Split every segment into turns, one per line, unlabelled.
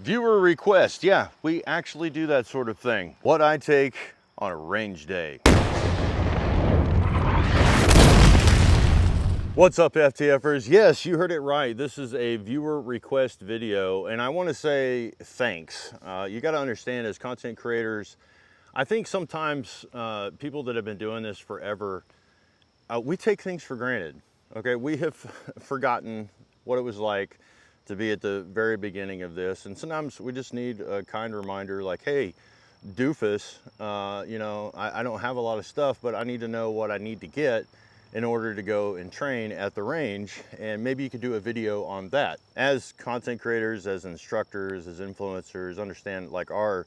Viewer request, yeah, we actually do that sort of thing. What I take on a range day. What's up, FTFers? Yes, you heard it right. This is a viewer request video, and I want to say thanks. You got to understand, as content creators, I think sometimes people that have been doing this forever, we take things for granted. Okay, we have forgotten what it was like to be at the very beginning of this, and sometimes we just need a kind reminder like, hey, doofus, you know, I don't have a lot of stuff, but I need to know what I need to get in order to go and train at the range, and maybe you could do a video on that. As content creators, as instructors, as influencers, understand like our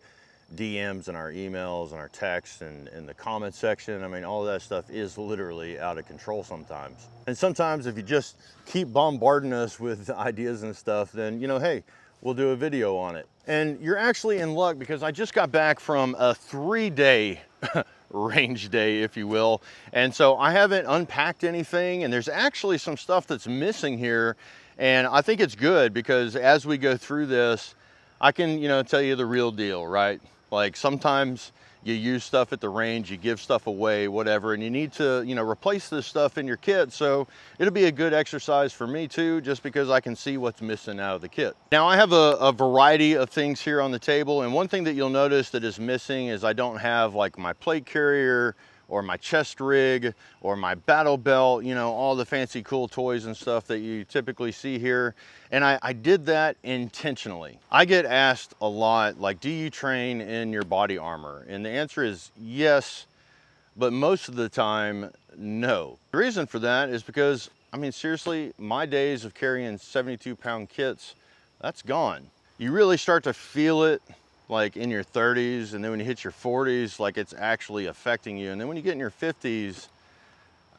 DMs and our emails and our texts and the comment section, I mean, all of that stuff is literally out of control sometimes. And sometimes if you just keep bombarding us with ideas and stuff, then, you know, hey, we'll do a video on it. And you're actually in luck, because I just got back from a 3-day range day, if you will. And so I haven't unpacked anything, and there's actually some stuff that's missing here. And I think it's good, because as we go through this, I can, you know, tell you the real deal, right? Like sometimes you use stuff at the range, you give stuff away, whatever, and you need to, you know, replace this stuff in your kit. So it'll be a good exercise for me too, just because I can see what's missing out of the kit. Now I have a variety of things here on the table, and one thing that you'll notice that is missing is I don't have like my plate carrier or my chest rig or my battle belt, you know, all the fancy cool toys and stuff that you typically see here. And I did that intentionally. I get asked a lot, like, do you train in your body armor? And the answer is yes, but most of the time, no. The reason for that is because, I mean, seriously, my days of carrying 72-pound kits, that's gone. You really start to feel it like in your 30s, and then when you hit your 40s, like it's actually affecting you. And then when you get in your 50s,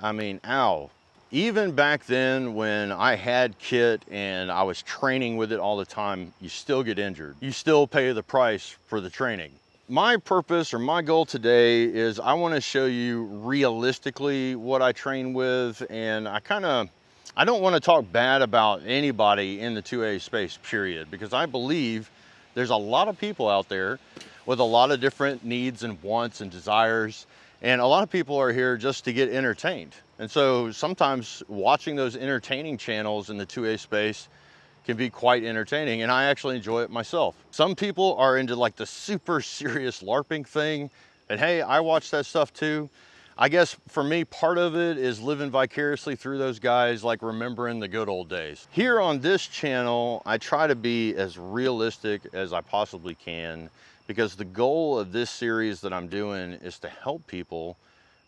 I mean, ow. Even back then when I had kit and I was training with it all the time, you still get injured. You still pay the price for the training. My purpose or my goal today is I want to show you realistically what I train with, and I don't want to talk bad about anybody in the 2A space, period, because I believe there's a lot of people out there with a lot of different needs and wants and desires, and a lot of people are here just to get entertained. And so sometimes watching those entertaining channels in the 2A space can be quite entertaining, and I actually enjoy it myself. Some people are into like the super serious LARPing thing, and hey, I watch that stuff too. I guess for me, part of it is living vicariously through those guys, like remembering the good old days. Here on this channel, I try to be as realistic as I possibly can, because the goal of this series that I'm doing is to help people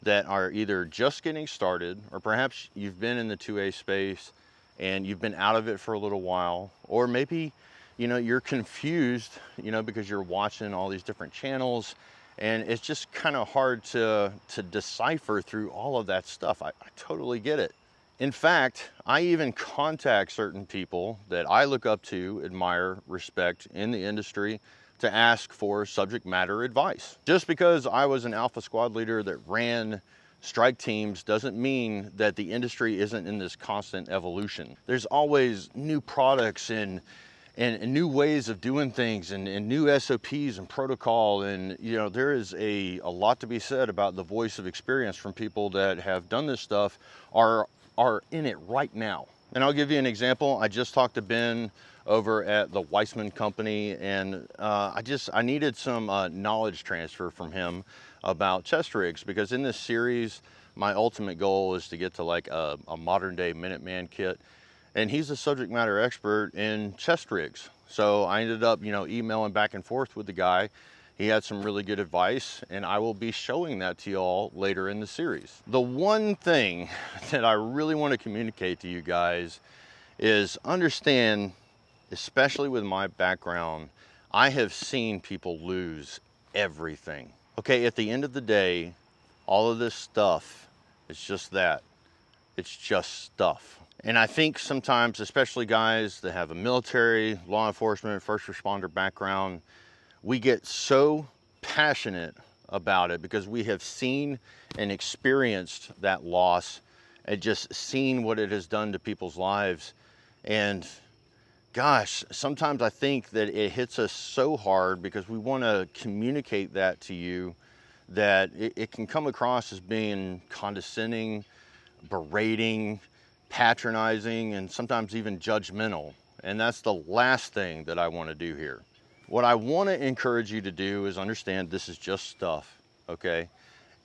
that are either just getting started, or perhaps you've been in the 2A space and you've been out of it for a little while, or maybe, you know, you're confused, you know, because you're watching all these different channels, and it's just kind of hard to decipher through all of that stuff. I totally get it. In fact, I even contact certain people that I look up to, admire, respect in the industry to ask for subject matter advice. Just because I was an alpha squad leader that ran strike teams doesn't mean that the industry isn't in this constant evolution. There's always new products and new ways of doing things, and new SOPs and protocol, and you know, there is a lot to be said about the voice of experience from people that have done this stuff, are in it right now. And I'll give you an example. I just talked to Ben over at the Weissman company, and I needed some knowledge transfer from him about chest rigs, because in this series, my ultimate goal is to get to like a modern day Minuteman kit. And he's a subject matter expert in chest rigs. So I ended up, you know, emailing back and forth with the guy. He had some really good advice, and I will be showing that to y'all later in the series. The one thing that I really want to communicate to you guys is understand, especially with my background, I have seen people lose everything. Okay, at the end of the day, all of this stuff is just that. It's just stuff. And I think sometimes, especially guys that have a military, law enforcement, first responder background, we get so passionate about it because we have seen and experienced that loss and just seen what it has done to people's lives. And gosh, sometimes I think that it hits us so hard because we want to communicate that to you that it can come across as being condescending, berating, patronizing, and sometimes even judgmental. And that's the last thing that I want to do here. What I want to encourage you to do is understand this is just stuff, okay?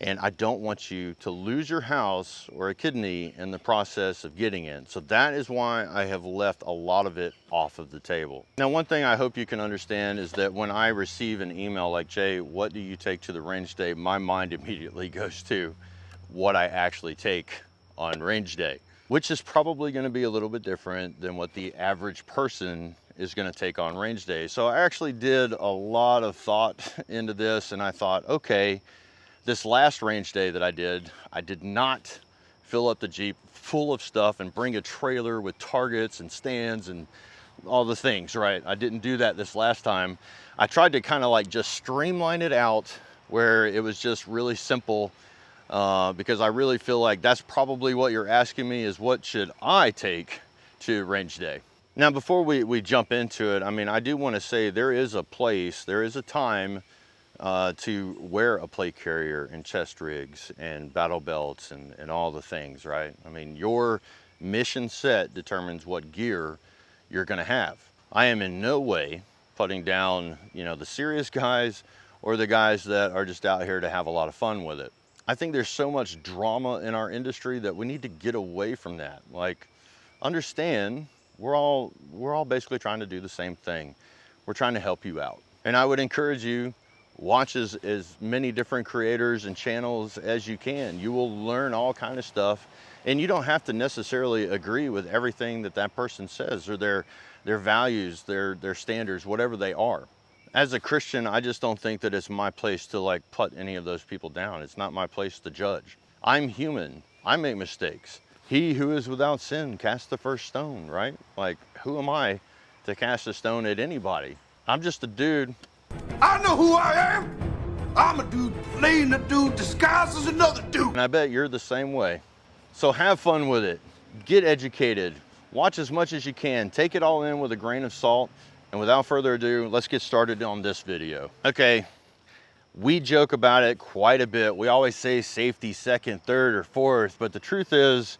And I don't want you to lose your house or a kidney in the process of getting it. So that is why I have left a lot of it off of the table. Now, one thing I hope you can understand is that when I receive an email like, Jay, what do you take to the range day? My mind immediately goes to what I actually take on range day, which is probably going to be a little bit different than what the average person is going to take on range day. So I actually did a lot of thought into this, and I thought, okay, this last range day that I did not fill up the Jeep full of stuff and bring a trailer with targets and stands and all the things, right? I didn't do that this last time. I tried to kind of like just streamline it out where it was just really simple, because I really feel like that's probably what you're asking me is what should I take to range day? Now, before we jump into it, I mean, I do want to say there is a place, there is a time to wear a plate carrier and chest rigs and battle belts and all the things, right? I mean, your mission set determines what gear you're gonna have. I am in no way putting down, you know, the serious guys or the guys that are just out here to have a lot of fun with it. I think there's so much drama in our industry that we need to get away from that. Like, understand, we're all basically trying to do the same thing. We're trying to help you out. And I would encourage you, watch as many different creators and channels as you can. You will learn all kind of stuff, and you don't have to necessarily agree with everything that that person says or their values, their standards, whatever they are. As a Christian, I just don't think that it's my place to like put any of those people down. It's not my place to judge. I'm human. I make mistakes. He who is without sin cast the first stone, right? Like, who am I to cast a stone at anybody? I'm just a dude.
I know who I am. I'm a dude playing a dude disguised as another dude.
And I bet you're the same way. So have fun with it. Get educated. Watch as much as you can. Take it all in with a grain of salt. And without further ado, let's get started on this video. Okay, we joke about it quite a bit. We always say safety second, third, or fourth, but the truth is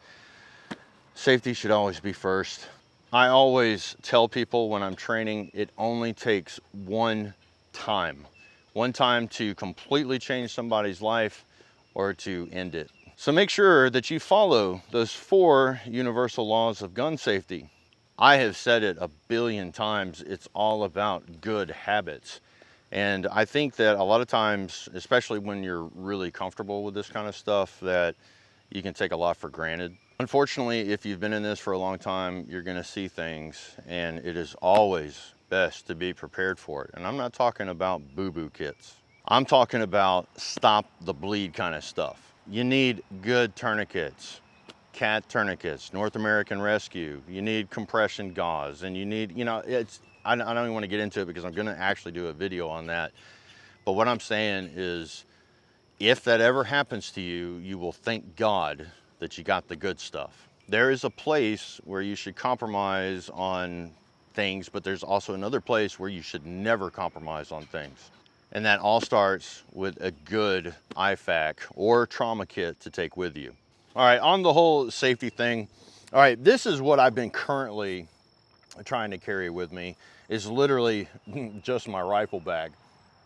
safety should always be first. I always tell people when I'm training, it only takes one time to completely change somebody's life or to end it. So make sure that you follow those 4 universal laws of gun safety. I have said it a billion times, it's all about good habits. And I think that a lot of times, especially when you're really comfortable with this kind of stuff, that you can take a lot for granted. Unfortunately, if you've been in this for a long time, you're gonna see things, and it is always best to be prepared for it. And I'm not talking about boo-boo kits. I'm talking about stop the bleed kind of stuff. You need good tourniquets, CAT tourniquets, North American Rescue. You need compression gauze, and you need, you know, I don't even want to get into it because I'm gonna actually do a video on that. But what I'm saying is, if that ever happens to you, you will thank God that you got the good stuff. There is a place where you should compromise on things, but there's also another place where you should never compromise on things. And that all starts with a good IFAK or trauma kit to take with you. All right, on the whole safety thing, all right, this is what I've been currently trying to carry with me, is literally just my rifle bag.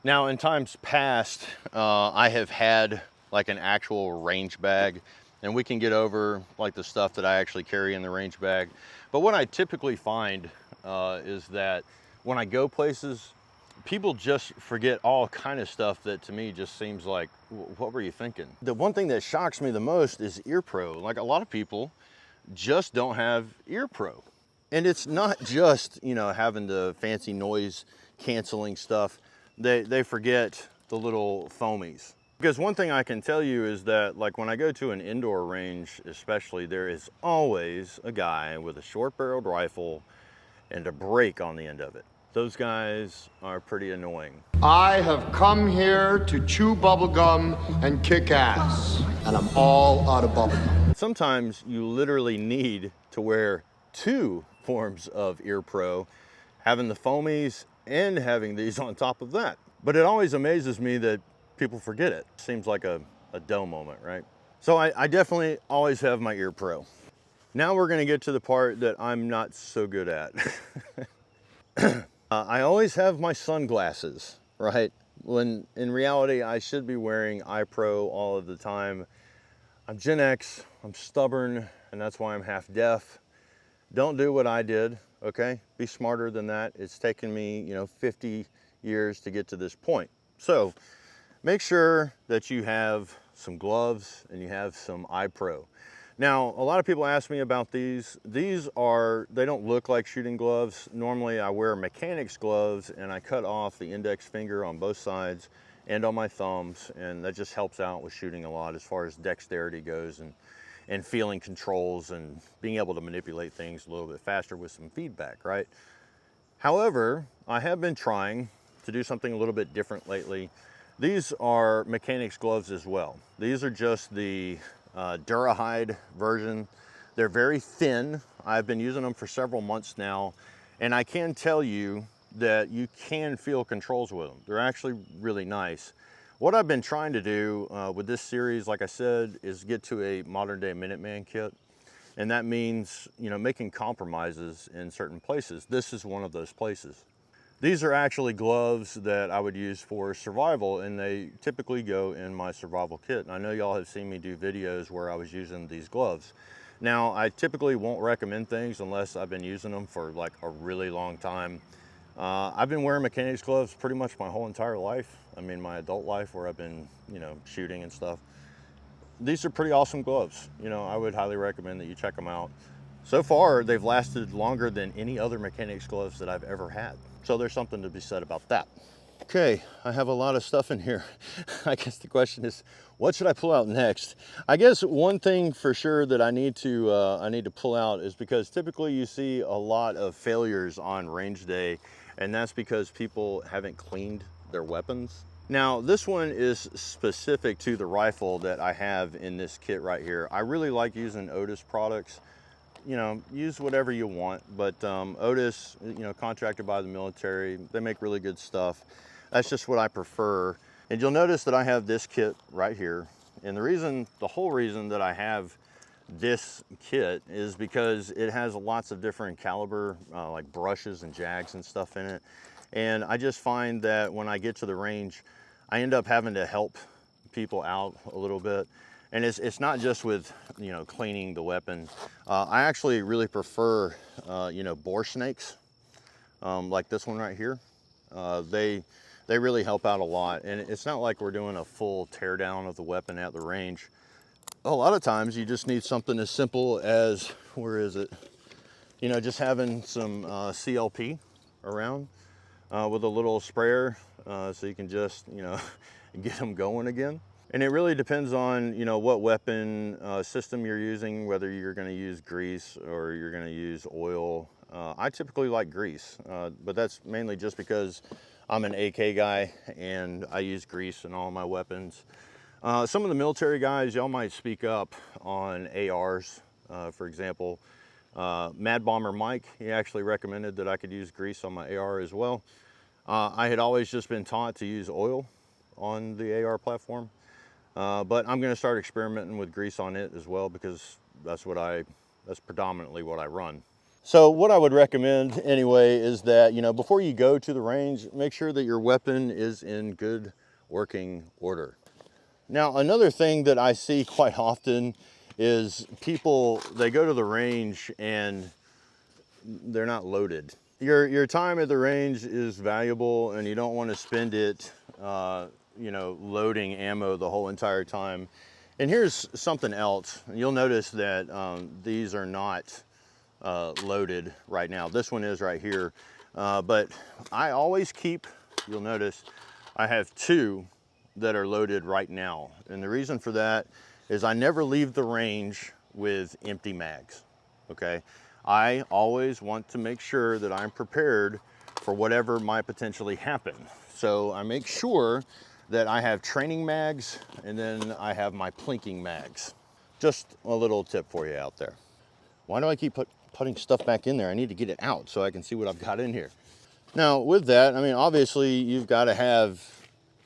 Now, in times past, I have had like an actual range bag, and we can get over like the stuff that I actually carry in the range bag. But what I typically find is that when I go places, people just forget all kind of stuff that to me just seems like, what were you thinking? The one thing that shocks me the most is ear pro. Like, a lot of people just don't have ear pro. And it's not just, you know, having the fancy noise canceling stuff. They forget the little foamies. Because one thing I can tell you is that, like, when I go to an indoor range especially, there is always a guy with a short-barreled rifle and a brake on the end of it. Those guys are pretty annoying.
I have come here to chew bubblegum and kick ass, and I'm all out of bubblegum.
Sometimes you literally need to wear 2 forms of ear pro having the foamies and having these on top of that. But it always amazes me that people forget it. Seems like a dull moment, right? So I definitely always have my ear pro. Now we're gonna get to the part that I'm not so good at. I always have my sunglasses, right? When in reality, I should be wearing eye pro all of the time. I'm Gen X, I'm stubborn, and that's why I'm half deaf. Don't do what I did, okay? Be smarter than that. It's taken me, 50 years to get to this point. So make sure that you have some gloves and you have some eye pro. Now, a lot of people ask me about these. They don't look like shooting gloves. Normally I wear mechanics gloves and I cut off the index finger on both sides and on my thumbs, and that just helps out with shooting a lot as far as dexterity goes and feeling controls and being able to manipulate things a little bit faster with some feedback, right? However, I have been trying to do something a little bit different lately. These are mechanics gloves as well. These are just the Durahide version. They're very thin. I've been using them for several months now, and I can tell you that you can feel controls with them. They're actually really nice. What I've been trying to do with this series, like I said, is get to a modern day Minuteman kit. And that means, making compromises in certain places. This is one of those places. These are actually gloves that I would use for survival, and they typically go in my survival kit. And I know y'all have seen me do videos where I was using these gloves. Now, I typically won't recommend things unless I've been using them for like a really long time. I've been wearing mechanics gloves pretty much my whole entire life. I mean, my adult life where I've been, shooting and stuff. These are pretty awesome gloves. I would highly recommend that you check them out. So far, they've lasted longer than any other mechanics gloves that I've ever had. So there's something to be said about that. Okay, I have a lot of stuff in here. I guess the question is, what should I pull out next? I guess one thing for sure that I need to pull out is because typically you see a lot of failures on range day, and that's because people haven't cleaned their weapons. Now, this one is specific to the rifle that I have in this kit right here. I really like using Otis products. Use whatever you want, but Otis, contracted by the military, they make really good stuff. That's just what I prefer. And you'll notice that I have this kit right here. And the whole reason that I have this kit is because it has lots of different caliber, like brushes and jags and stuff in it. And I just find that when I get to the range, I end up having to help people out a little bit. And it's not just with, cleaning the weapon. I actually really prefer, bore snakes, like this one right here. They really help out a lot. And it's not like we're doing a full tear down of the weapon at the range. A lot of times you just need something as simple as, where is it? Just having some CLP around with a little sprayer so you can just, get them going again. And it really depends on, what weapon system you're using, whether you're going to use grease or you're going to use oil. I typically like grease, but that's mainly just because I'm an AK guy and I use grease in all my weapons. Some of the military guys, y'all might speak up on ARs, for example. Mad Bomber Mike, he actually recommended that I could use grease on my AR as well. I had always just been taught to use oil on the AR platform. But I'm going to start experimenting with grease on it as well, because that's predominantly what I run. So what I would recommend anyway is that, before you go to the range, make sure that your weapon is in good working order. Now, another thing that I see quite often is people, they go to the range and they're not loaded. Your time at the range is valuable, and you don't want to spend it loading ammo the whole entire time. And here's something else. You'll notice that these are not loaded right now. This one is right here. But I always keep, you'll notice, I have two that are loaded right now. And the reason for that is I never leave the range with empty mags, okay? I always want to make sure that I'm prepared for whatever might potentially happen. So I make sure that I have training mags, and then I have my plinking mags. Just a little tip for you out there. Why do I keep putting stuff back in there? I need to get it out so I can see what I've got in here. Now with that, I mean, obviously you've got to have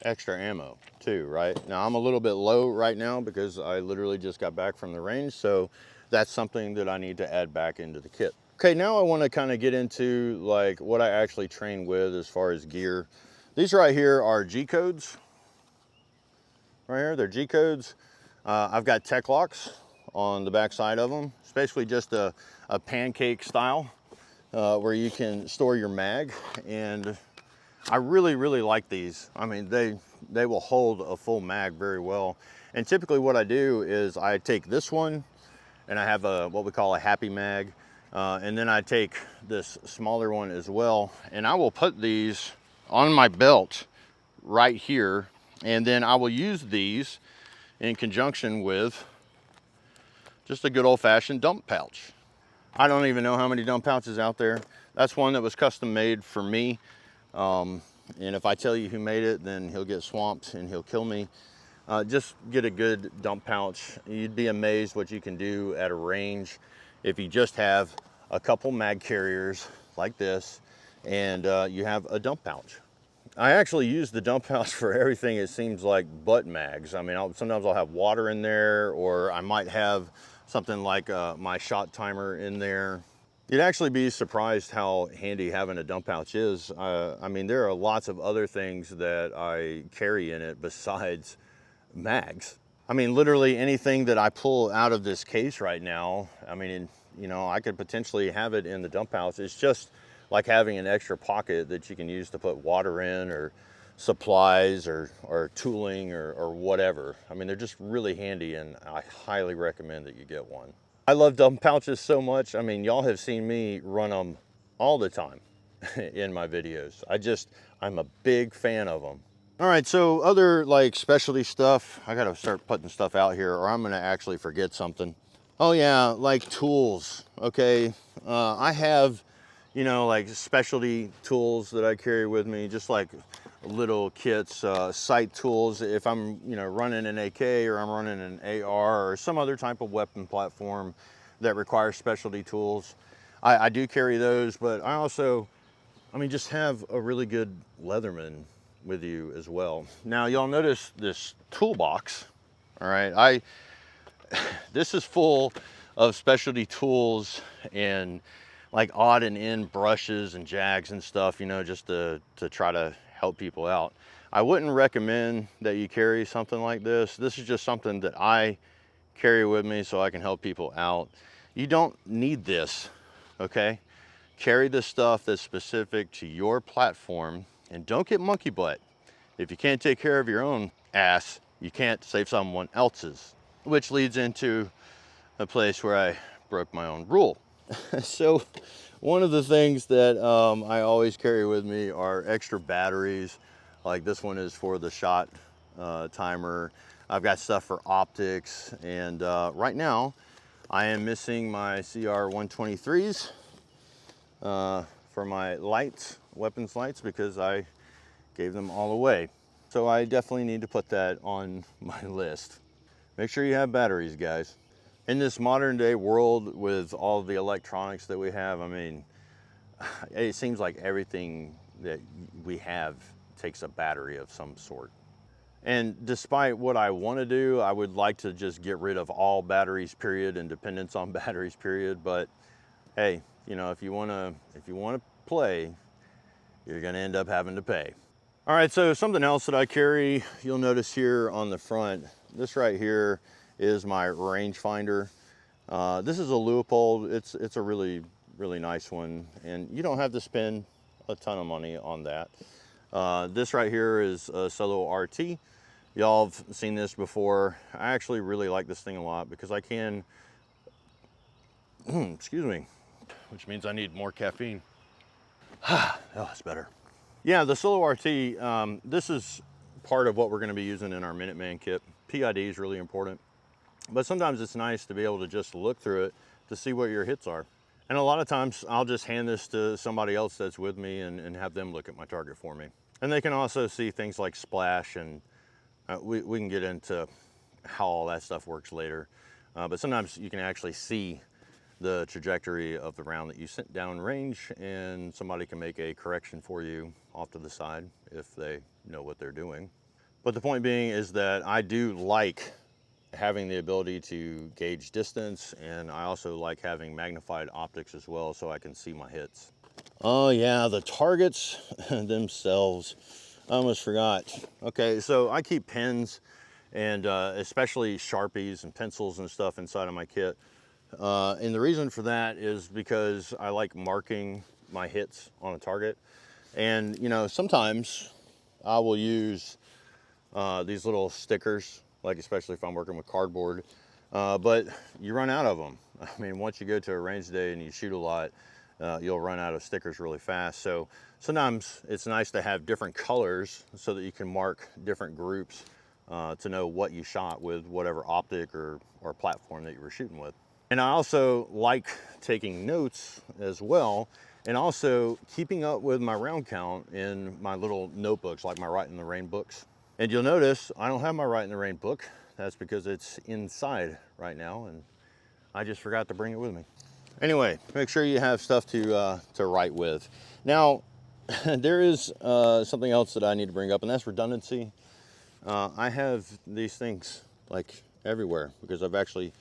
extra ammo too, right? Now I'm a little bit low right now because I literally just got back from the range, so that's something that I need to add back into the kit. Okay, now I want to kind of get into like what I actually train with as far as gear. These right here are G codes. Right here, they're G codes. I've got tech locks on the back side of them. It's basically just a pancake style where you can store your mag, and I really like these. I mean, they will hold a full mag very well. And typically what I do is I take this one and I have what we call a happy mag, and then I take this smaller one as well, and I will put these on my belt right here, and then I will use these in conjunction with just a good old-fashioned dump pouch. I don't even know how many dump pouches out there. That's one that was custom made for me. And if I tell you who made it, then he'll get swamped and he'll kill me. Just get a good dump pouch. You'd be amazed what you can do at a range if you just have a couple mag carriers like this and you have a dump pouch. I actually use the dump pouch for everything, it seems like, but mags. I mean, sometimes I'll have water in there, or I might have something like my shot timer in there. You'd actually be surprised how handy having a dump pouch is. I mean, there are lots of other things that I carry in it besides mags. I mean, literally anything that I pull out of this case right now, I mean, you know, I could potentially have it in the dump pouch. It's just like having an extra pocket that you can use to put water in, or supplies, or tooling, or whatever. I mean, they're just really handy, and I highly recommend that you get one. I love dump pouches so much. I mean, y'all have seen me run them all the time in my videos. I'm a big fan of them. All right, so other like specialty stuff, I gotta start putting stuff out here or I'm gonna actually forget something. Oh yeah, like tools, okay? I have, you know, like specialty tools that I carry with me, just like little kits, sight tools. If I'm, you know, running an AK or I'm running an AR or some other type of weapon platform that requires specialty tools, I do carry those, but I also, I mean, just have a really good Leatherman with you as well. Now, y'all notice this toolbox, all right? This is full of specialty tools and like odd and end brushes and jags and stuff, you know, just to try to help people out. I wouldn't recommend that you carry something like this. This is just something that I carry with me so I can help people out. You don't need this, okay? Carry the stuff that's specific to your platform, and don't get monkey butt. If you can't take care of your own ass, you can't save someone else's, which leads into a place where I broke my own rule. So one of the things that I always carry with me are extra batteries. Like this one is for the shot timer. I've got stuff for optics, and right now I am missing my CR123s for my lights, weapons lights, because I gave them all away. So I definitely need to put that on my list. Make sure you have batteries, guys. In this modern day world with all the electronics that we have, I mean, it seems like everything that we have takes a battery of some sort. And despite what I want to do, I would like to just get rid of all batteries, period, and dependence on batteries, period. But hey, you know, if you want to play, you're going to end up having to pay. All right, so something else that I carry, you'll notice here on the front, this right here is my rangefinder. This is a Leupold. It's a really nice one, and you don't have to spend a ton of money on that. This right here is a Solo RT. Y'all have seen this before. I actually really like this thing a lot because I can, excuse me, which means I need more caffeine. Oh, that's better. Yeah, the Solo RT, this is part of what we're gonna be using in our Minuteman kit. PID is really important, but sometimes it's nice to be able to just look through it to see what your hits are. And a lot of times I'll just hand this to somebody else that's with me and have them look at my target for me. And they can also see things like splash, and we can get into how all that stuff works later. But sometimes you can actually see the trajectory of the round that you sent down range, and somebody can make a correction for you off to the side if they know what they're doing. But the point being is that I do like having the ability to gauge distance, and I also like having magnified optics as well so I can see my hits. Oh yeah, the targets themselves, I almost forgot. Okay, so I keep pens and especially Sharpies and pencils and stuff inside of my kit. And the reason for that is because I like marking my hits on a target. And you know, sometimes I will use these little stickers, like especially if I'm working with cardboard, but you run out of them. I mean, once you go to a range day and you shoot a lot, you'll run out of stickers really fast. So sometimes it's nice to have different colors so that you can mark different groups to know what you shot with whatever optic or platform that you were shooting with. And I also like taking notes as well, and also keeping up with my round count in my little notebooks, like my Rite in the Rain books. And you'll notice I don't have my Rite in the Rain book. That's because it's inside right now, and I just forgot to bring it with me. Anyway, make sure you have stuff to write with. Now, there is something else that I need to bring up, and that's redundancy. I have these things like everywhere because I've actually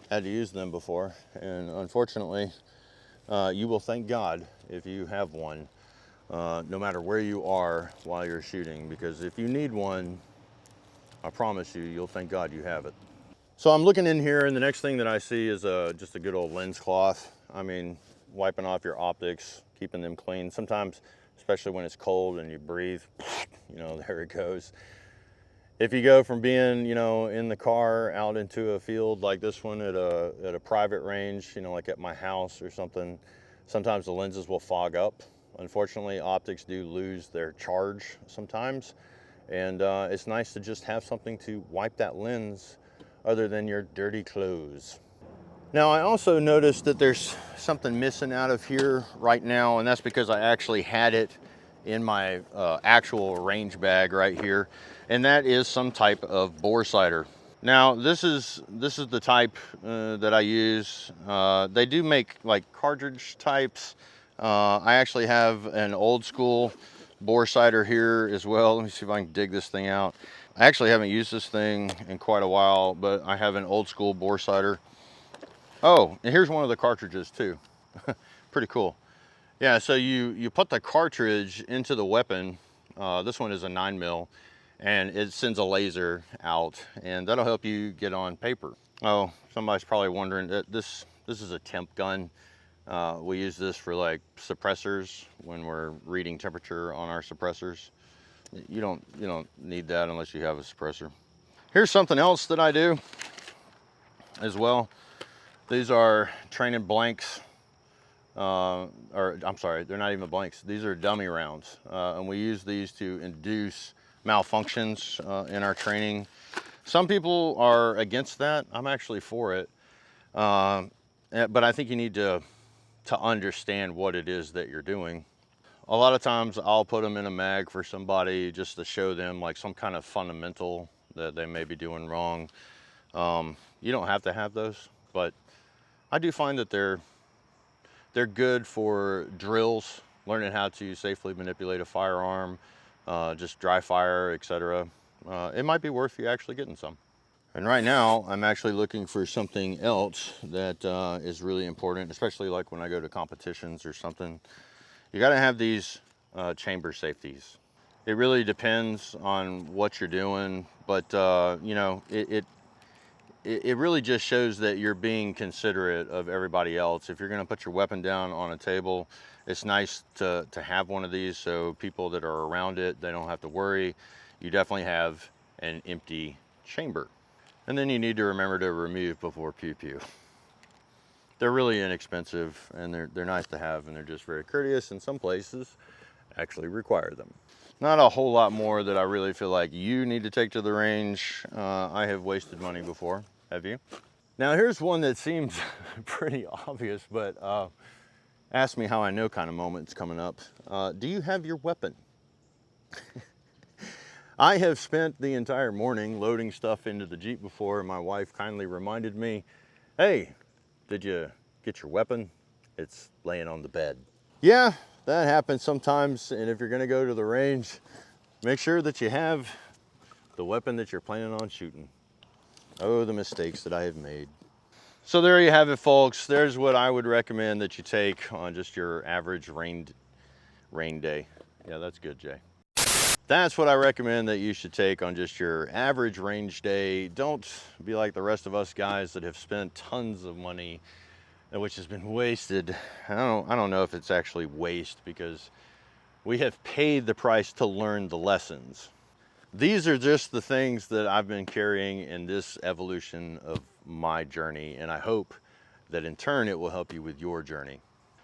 had to use them before, and unfortunately, you will thank God if you have one, no matter where you are while you're shooting, because if you need one, I promise you, you'll thank God you have it. So I'm looking in here, and the next thing that I see is just a good old lens cloth. I mean, wiping off your optics, keeping them clean. Sometimes, especially when it's cold and you breathe, you know, there it goes. If you go from being, you know, in the car out into a field like this one at a private range, you know, like at my house or something, sometimes the lenses will fog up. Unfortunately, optics do lose their charge sometimes, and it's nice to just have something to wipe that lens other than your dirty clothes. Now, I also noticed that there's something missing out of here right now, and that's because I actually had it in my actual range bag right here, and that is some type of bore sighter. Now, this is the type that I use. They do make like cartridge types. I actually have an old school bore sighter here as well. Let me see if I can dig this thing out. I actually haven't used this thing in quite a while, but I have an old school bore sighter. Oh, and here's one of the cartridges too. Pretty cool. Yeah, so you put the cartridge into the weapon. This one is a 9mm, and it sends a laser out, and that'll help you get on paper. Oh, somebody's probably wondering that this is a temp gun. We use this for like suppressors when we're reading temperature on our suppressors. You don't need that unless you have a suppressor. Here's something else that I do as well. These are training blanks. Or I'm sorry, they're not even blanks. These are dummy rounds, and we use these to induce malfunctions in our training. Some people are against that. I'm actually for it, but I think you need to understand what it is that you're doing. A lot of times I'll put them in a mag for somebody just to show them like some kind of fundamental that they may be doing wrong. You don't have to have those, but I do find that they're good for drills, learning how to safely manipulate a firearm, just dry fire, etc. It might be worth you actually getting some. And right now, I'm actually looking for something else that is really important, especially like when I go to competitions or something. You gotta have these chamber safeties. It really depends on what you're doing, but you know, it really just shows that you're being considerate of everybody else. If you're gonna put your weapon down on a table, it's nice to have one of these so people that are around it, they don't have to worry. You definitely have an empty chamber. And then you need to remember to remove before pew-pew. They're really inexpensive, and they're nice to have, and they're just very courteous, and some places actually require them. Not a whole lot more that I really feel like you need to take to the range. I have wasted money before. Have you? Now here's one that seems pretty obvious, but ask me how I know kind of moment's coming up. Do you have your weapon? I have spent the entire morning loading stuff into the Jeep before, and my wife kindly reminded me, hey, did you get your weapon, it's laying on the bed. Yeah, that happens sometimes, and if you're gonna go to the range, make sure that you have the weapon that you're planning on shooting. Oh, the mistakes that I have made. So there you have it, folks. There's what I would recommend that you take on just your average rain day. Yeah, that's good, Jay. That's what I recommend that you should take on just your average range day. Don't be like the rest of us guys that have spent tons of money, which has been wasted. I don't know if it's actually waste, because we have paid the price to learn the lessons. These are just the things that I've been carrying in this evolution of my journey, and I hope that in turn it will help you with your journey.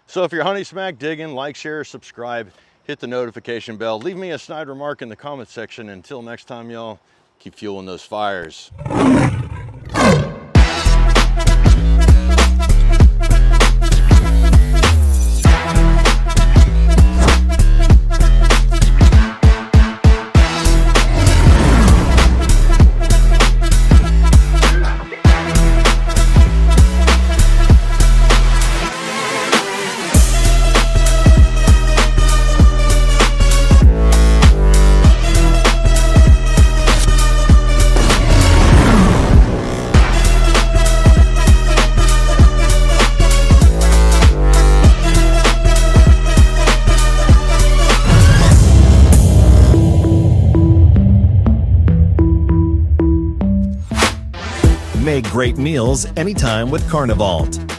So if you're hunting smack, digging, like, share, subscribe, hit the notification bell, leave me a snide remark in the comment section. Until next time, y'all, keep fueling those fires.
Make great meals anytime with Carnivalt.